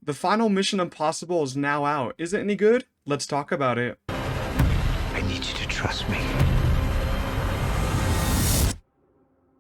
The final Mission Impossible is now out. Is it any good? Let's talk about it. I need you to trust me.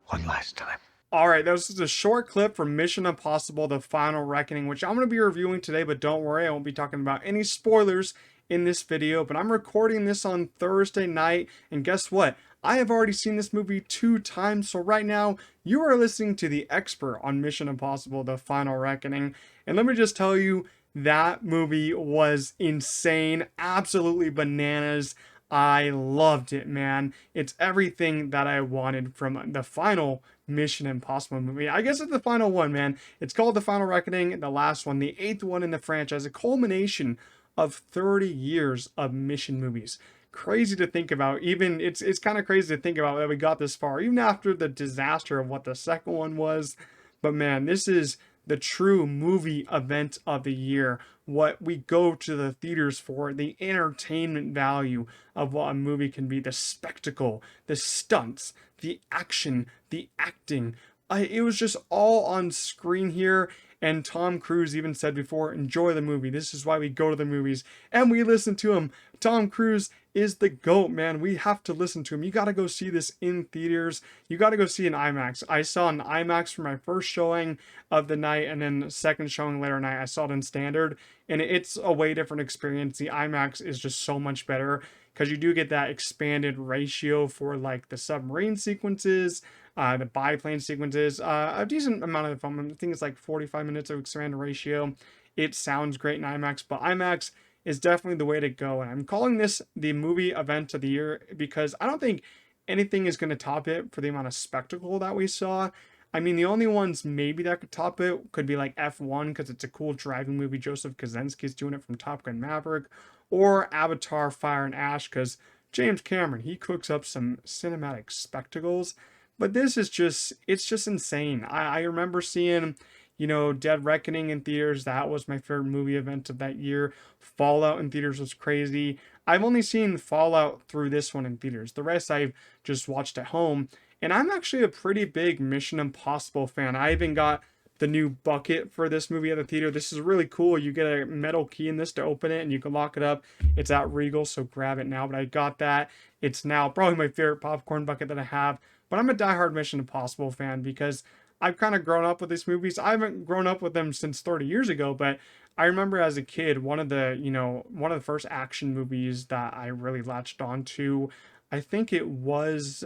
One last time. Alright, that was just a short clip from Mission Impossible The Final Reckoning, which I'm going to be reviewing today, but don't worry, I won't be talking about any spoilers in this video, but I'm recording this on Thursday night, and guess what? I have already seen this movie 2 times, so right now, you are listening to the expert on Mission Impossible The Final Reckoning, and let me just tell you, that movie was insane, absolutely bananas. I loved it, man. It's everything that I wanted from the final Mission Impossible movie. I guess it's the final one, man. It's called The Final Reckoning, the last one, the 8th one in the franchise, a culmination of 30 years of mission movies. Crazy to think about. Even it's kind of crazy to think about that we got this far, even after the disaster of what the second one was. But man, this is the true movie event of the year. What we go to the theaters for, the entertainment value of what a movie can be, the spectacle, the stunts, the action, the acting. It was just all on screen here. And Tom Cruise even said before, enjoy the movie. This is why we go to the movies and we listen to him. Tom Cruise is the GOAT, man. We have to listen to him. You got to go see this in theaters. You got to go see an IMAX. I saw an IMAX for my first showing of the night, and then the second showing later night, I saw it in standard, and it's a way different experience. The IMAX is just so much better because you do get that expanded ratio for like the submarine sequences, the biplane sequences, a decent amount of the film. I think it's like 45 minutes of expanded ratio. It sounds great in IMAX, but IMAX is definitely the way to go. And I'm calling this the movie event of the year because I don't think anything is going to top it for the amount of spectacle that we saw. I mean, the only ones maybe that could top it could be like F1 because it's a cool driving movie. Joseph Kosinski's doing it from Top Gun Maverick, or Avatar Fire and Ash because James Cameron, he cooks up some cinematic spectacles. But this is just, it's just insane. I remember seeing, Dead Reckoning in theaters. That was my favorite movie event of that year. Fallout in theaters was crazy. I've only seen Fallout through this one in theaters. The rest I've just watched at home. And I'm actually a pretty big Mission Impossible fan. I even got the new bucket for this movie at the theater. This is really cool. You get a metal key in this to open it and you can lock it up. It's at Regal, so grab it now. But I got that. It's now probably my favorite popcorn bucket that I have. But I'm a diehard Mission Impossible fan because I've kind of grown up with these movies. I haven't grown up with them since 30 years ago, but I remember as a kid, one of the first action movies that I really latched on to, I think it was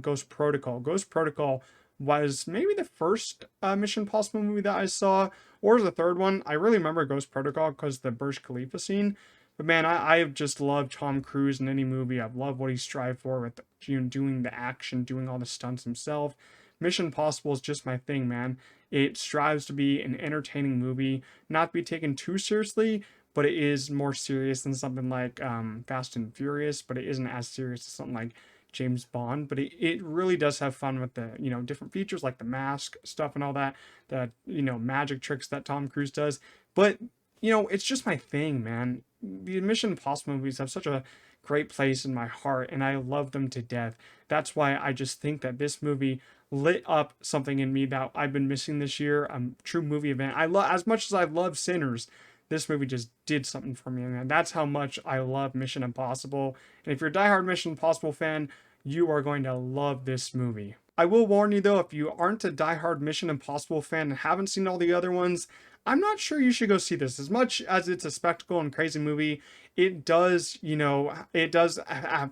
Ghost Protocol. Ghost Protocol was maybe the first Mission Impossible movie that I saw, or the third one. I really remember Ghost Protocol because the Burj Khalifa scene. But man, I've just loved Tom Cruise in any movie. I've loved what he strived for with doing the action, doing all the stunts himself. Mission Impossible is just my thing, man. It strives to be an entertaining movie, not be taken too seriously, but it is more serious than something like Fast and Furious, but it isn't as serious as something like James Bond. But it really does have fun with the, different features like the mask stuff and all that, the, magic tricks that Tom Cruise does. But, it's just my thing, man. The Mission Impossible movies have such a great place in my heart, and I love them to death. That's why I just think that this movie lit up something in me that I've been missing this year. A true movie event. I love, as much as I love Sinners, this movie just did something for me, man. That's how much I love Mission Impossible. And if you're a diehard Mission Impossible fan, you are going to love this movie. I will warn you though, if you aren't a diehard Mission Impossible fan and haven't seen all the other ones, I'm not sure you should go see this. As much as it's a spectacle and crazy movie, it does,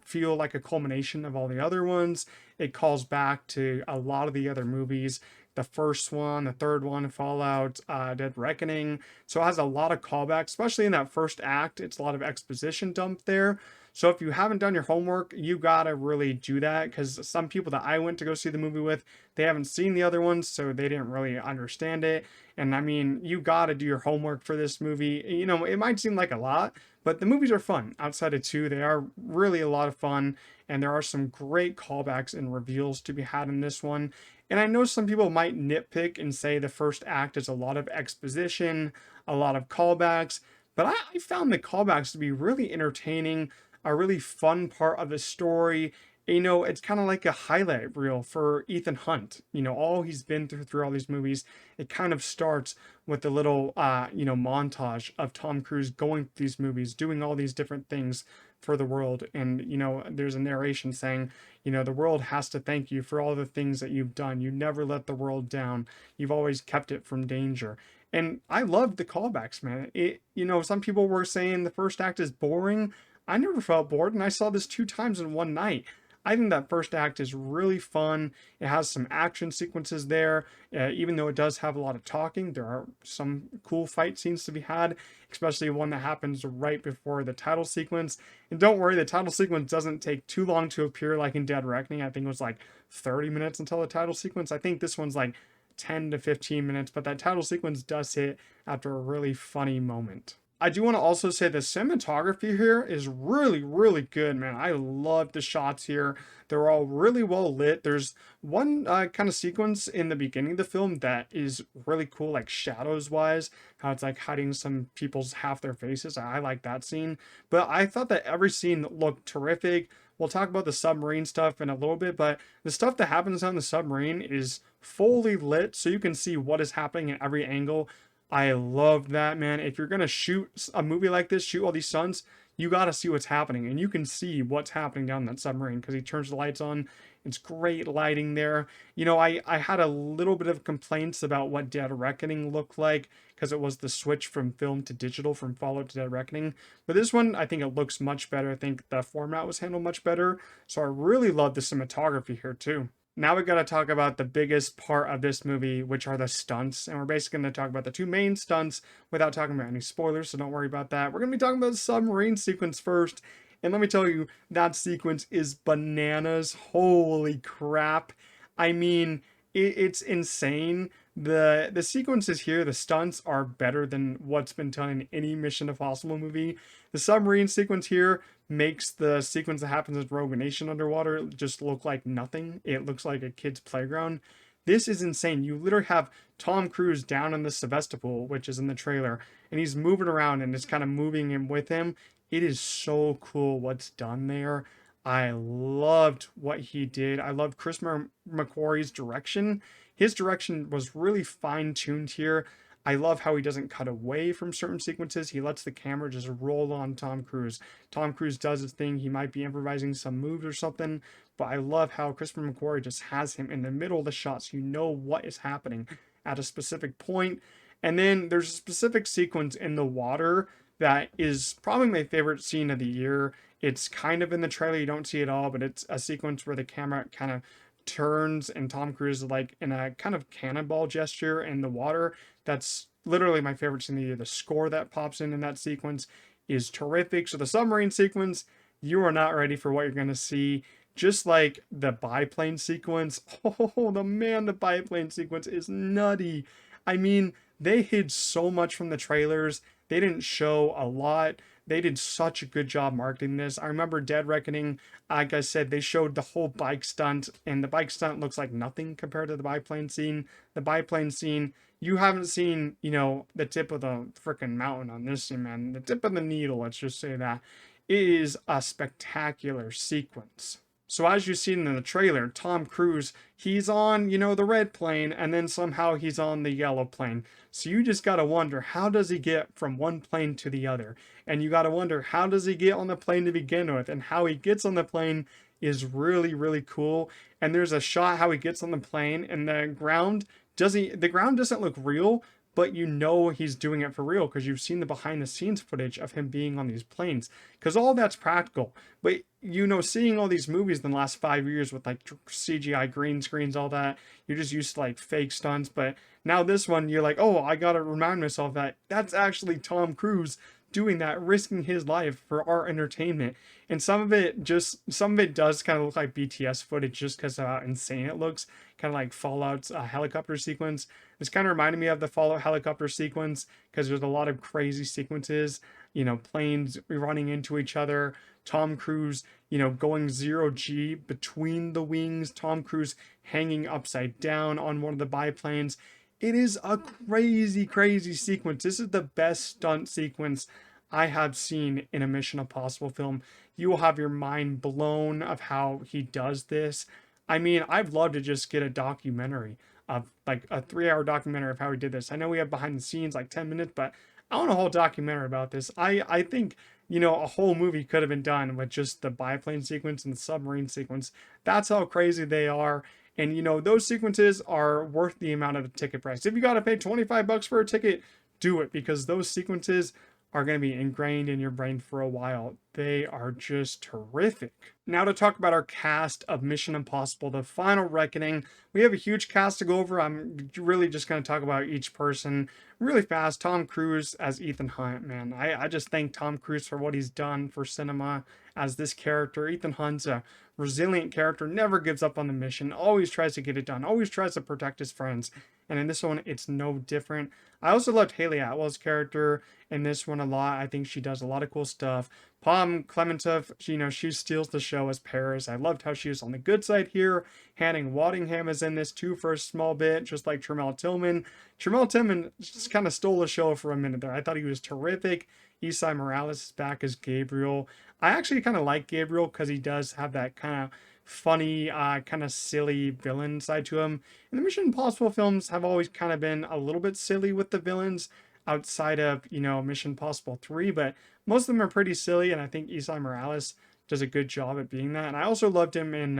feel like a culmination of all the other ones. It calls back to a lot of the other movies. The first one, the third one, Fallout, Dead Reckoning. So it has a lot of callbacks, especially in that first act. It's a lot of exposition dump there. So if you haven't done your homework, you gotta really do that, because some people that I went to go see the movie with, they haven't seen the other ones, so they didn't really understand it. And I mean, you gotta do your homework for this movie. It might seem like a lot, but the movies are fun. Outside of two, they are really a lot of fun, and there are some great callbacks and reveals to be had in this one. And I know some people might nitpick and say the first act is a lot of exposition, a lot of callbacks, but I found the callbacks to be really entertaining, a really fun part of the story. you know, it's kind of like a highlight reel for Ethan Hunt. You know, all he's been through all these movies. It kind of starts with the little, you know, montage of Tom Cruise going through these movies, doing all these different things for the world. And, you know, there's a narration saying, you know, the world has to thank you for all the things that you've done. You never let the world down. You've always kept it from danger. And I loved the callbacks, man. It, you know, some people were saying the first act is boring. I never felt bored, and I saw this 2 times in one night. I think that first act is really fun. It has some action sequences there. Even though it does have a lot of talking, there are some cool fight scenes to be had, especially one that happens right before the title sequence. And don't worry, the title sequence doesn't take too long to appear like in Dead Reckoning. I think it was like 30 minutes until the title sequence. I think this one's like 10 to 15 minutes, but that title sequence does hit after a really funny moment. I do want to also say the cinematography here is really, really good, man. I love the shots here. They're all really well lit. There's one kind of sequence in the beginning of the film that is really cool, like shadows wise, how it's like hiding some people's half their faces. I like that scene. But I thought that every scene looked terrific. We'll talk about the submarine stuff in a little bit, but the stuff that happens on the submarine is fully lit, so you can see what is happening at every angle. I love that, man. If you're gonna shoot a movie like this, shoot all these stunts, you gotta see what's happening, and you can see what's happening down that submarine because he turns the lights on. It's great lighting there. You know, I had a little bit of complaints about what Dead Reckoning looked like because it was the switch from film to digital from Fallout to Dead Reckoning. But this one, I think it looks much better. I think the format was handled much better. So I really love the cinematography here too. Now we got to talk about the biggest part of this movie, which are the stunts. And we're basically going to talk about the two main stunts without talking about any spoilers, so don't worry about that. We're going to be talking about the submarine sequence first. And let me tell you, that sequence is bananas. Holy crap. I mean, it's insane. The sequences here, the stunts are better than what's been done in any Mission Impossible movie. The submarine sequence here makes the sequence that happens in Rogue Nation underwater just look like nothing. It looks like a kid's playground. This is insane. You literally have Tom Cruise down in the Sevastopol, which is in the trailer, and he's moving around and it's kind of moving him with him. It is so cool what's done there. I loved what he did. I loved Chris McQuarrie's direction. His direction was really fine tuned here. I love how he doesn't cut away from certain sequences. He lets the camera just roll on Tom Cruise. Tom Cruise does his thing. He might be improvising some moves or something, but I love how Christopher McQuarrie just has him in the middle of the shot so you know what is happening at a specific point. And then there's a specific sequence in the water that is probably my favorite scene of the year. It's kind of in the trailer, you don't see it all, but it's a sequence where the camera kind of turns and Tom Cruise is like in a kind of cannonball gesture in the water. That's literally my favorite scene of the year. The score that pops in that sequence is terrific. So the submarine sequence, you are not ready for what you're going to see. Just like the biplane sequence. Oh, the biplane sequence is nutty. I mean, they hid so much from the trailers. They didn't show a lot. They did such a good job marketing this. I remember Dead Reckoning, like I said, they showed the whole bike stunt, and the bike stunt looks like nothing compared to the biplane scene. The biplane scene, you haven't seen, you know, the tip of the freaking mountain on this scene, man. The tip of the needle, let's just say that. It is a spectacular sequence. So as you've seen in the trailer, Tom Cruise, he's on, you know, the red plane, and then somehow he's on the yellow plane. So you just gotta wonder, how does he get from one plane to the other? And you gotta wonder, how does he get on the plane to begin with? And how he gets on the plane is really, really cool. And there's a shot how he gets on the plane, and the ground doesn't look real, but you know he's doing it for real because you've seen the behind the scenes footage of him being on these planes, because all that's practical. But you know, seeing all these movies in the last 5 years with like CGI green screens, all that, you're just used to like fake stunts. But now this one, you're like, oh, I gotta remind myself that that's actually Tom Cruise doing that, risking his life for our entertainment. And some of it does kind of look like BTS footage just because of how insane it looks, kind of like Fallout's helicopter sequence. This kind of reminded me of the Fallout helicopter sequence because there's a lot of crazy sequences, you know, planes running into each other, Tom Cruise, you know, going 0G between the wings, Tom Cruise hanging upside down on one of the biplanes. It is a crazy, crazy sequence. This is the best stunt sequence I have seen in a Mission Impossible film. You will have your mind blown of how he does this. I mean, I'd love to just get a documentary of like a 3 hour documentary of how he did this. I know we have behind the scenes like 10 minutes, but I want a whole documentary about this. I think, a whole movie could have been done with just the biplane sequence and the submarine sequence. That's how crazy they are. And those sequences are worth the amount of the ticket price. If you got to pay 25 bucks for a ticket, do it, because those sequences are going to be ingrained in your brain for a while. They are just terrific. Now to talk about our cast of Mission Impossible, The Final Reckoning. We have a huge cast to go over. I'm really just going to talk about each person really fast. Tom Cruise as Ethan Hunt, man. I just thank Tom Cruise for what he's done for cinema as this character. Ethan Hunt's a resilient character, never gives up on the mission, always tries to get it done, always tries to protect his friends. And in this one, it's no different. I also loved Haley Atwell's character in this one a lot. I think she does a lot of cool stuff. Palm Clementov, she steals the show as Paris. I loved how she was on the good side here. Hanning Waddingham is in this too for a small bit, just like Tremel Tillman. Tremel Tillman just kind of stole the show for a minute there. I thought he was terrific. Isai Morales is back as Gabriel. I actually kind of like Gabriel because he does have that kind of funny, kind of silly villain side to him. And the Mission Impossible films have always kind of been a little bit silly with the villains outside of, Mission Impossible 3, but most of them are pretty silly, and I think Isai Morales does a good job at being that. And I also loved him in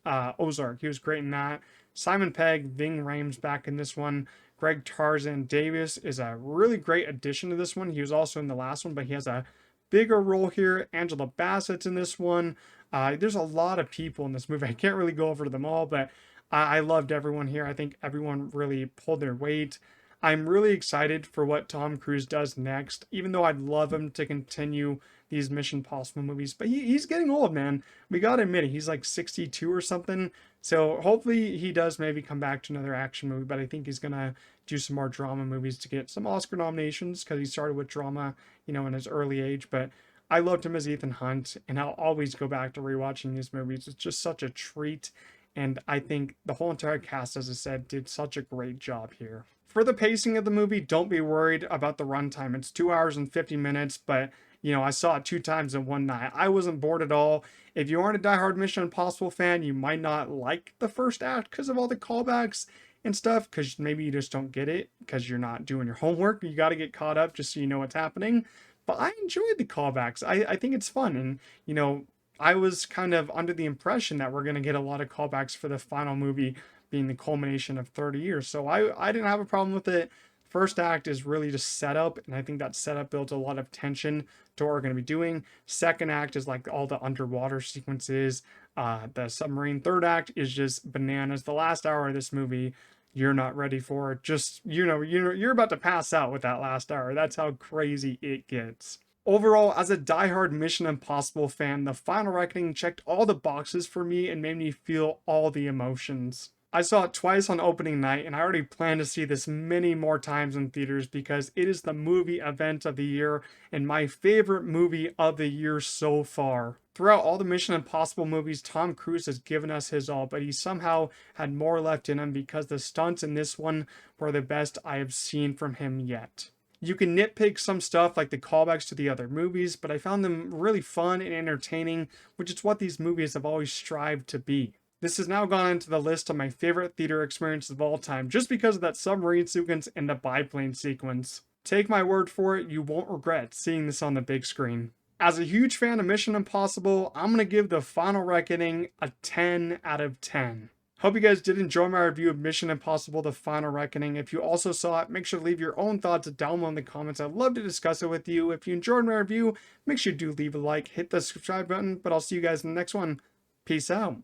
Ozark. He was great in that. Simon Pegg, Ving Rhames back in this one. Greg Tarzan Davis is a really great addition to this one. He was also in the last one, but he has a bigger role here. Angela Bassett's in this one. There's a lot of people in this movie. I can't really go over them all, but I loved everyone here. I think everyone really pulled their weight. I'm really excited for what Tom Cruise does next, even though I'd love him to continue these Mission Impossible movies. But he's getting old, man. We gotta admit it. He's like 62 or something. So hopefully he does maybe come back to another action movie. But I think he's gonna do some more drama movies to get some Oscar nominations, because he started with drama, in his early age. But I loved him as Ethan Hunt, and I'll always go back to rewatching these movies. It's just such a treat. And I think the whole entire cast, as I said, did such a great job here. For the pacing of the movie, don't be worried about the runtime. It's 2 hours and 50 minutes, but I saw it 2 times in one night. I wasn't bored at all. If you aren't a diehard Mission Impossible fan, you might not like the first act because of all the callbacks and stuff, because maybe you just don't get it because you're not doing your homework. You got to get caught up just so you know what's happening. But I enjoyed the callbacks. I think it's fun. And, I was kind of under the impression that we're going to get a lot of callbacks for the final movie being the culmination of 30 years. So I didn't have a problem with it. First act is really just setup, and I think that setup builds a lot of tension to what we're going to be doing. Second act is like all the underwater sequences. The submarine. Third act is just bananas. The last hour of this movie, you're not ready for it. Just, you're about to pass out with that last hour. That's how crazy it gets. Overall, as a diehard Mission Impossible fan, The Final Reckoning checked all the boxes for me and made me feel all the emotions. I saw it twice on opening night, and I already plan to see this many more times in theaters because it is the movie event of the year and my favorite movie of the year so far. Throughout all the Mission Impossible movies, Tom Cruise has given us his all, but he somehow had more left in him because the stunts in this one were the best I have seen from him yet. You can nitpick some stuff like the callbacks to the other movies, but I found them really fun and entertaining, which is what these movies have always strived to be. This has now gone into the list of my favorite theater experiences of all time, just because of that submarine sequence and the biplane sequence. Take my word for it, you won't regret seeing this on the big screen. As a huge fan of Mission Impossible, I'm going to give The Final Reckoning a 10 out of 10. Hope you guys did enjoy my review of Mission Impossible The Final Reckoning. If you also saw it, make sure to leave your own thoughts down below in the comments. I'd love to discuss it with you. If you enjoyed my review, make sure you do leave a like, hit the subscribe button, but I'll see you guys in the next one. Peace out.